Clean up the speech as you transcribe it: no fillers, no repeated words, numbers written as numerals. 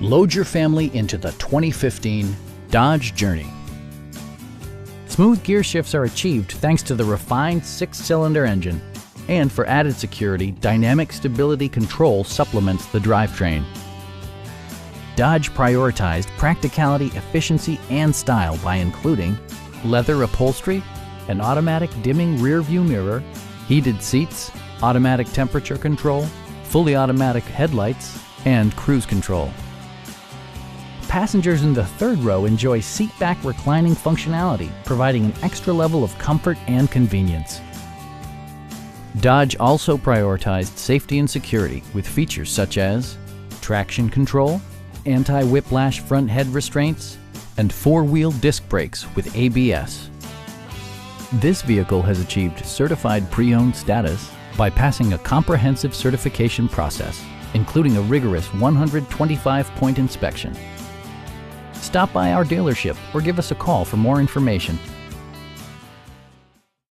Load your family into the 2015 Dodge Journey. Smooth gear shifts are achieved thanks to the refined 6-cylinder engine. And for added security, dynamic stability control supplements the drivetrain. Dodge prioritized practicality, efficiency, and style by including leather upholstery, an automatic dimming rear-view mirror, heated seats, automatic temperature control, fully automatic headlights, and cruise control. Passengers in the third row enjoy seat-back reclining functionality, providing an extra level of comfort and convenience. Dodge also prioritized safety and security with features such as traction control, anti-whiplash front head restraints, and 4-wheel disc brakes with ABS. This vehicle has achieved certified pre-owned status by passing a comprehensive certification process, including a rigorous 125-point inspection. Stop by our dealership or give us a call for more information.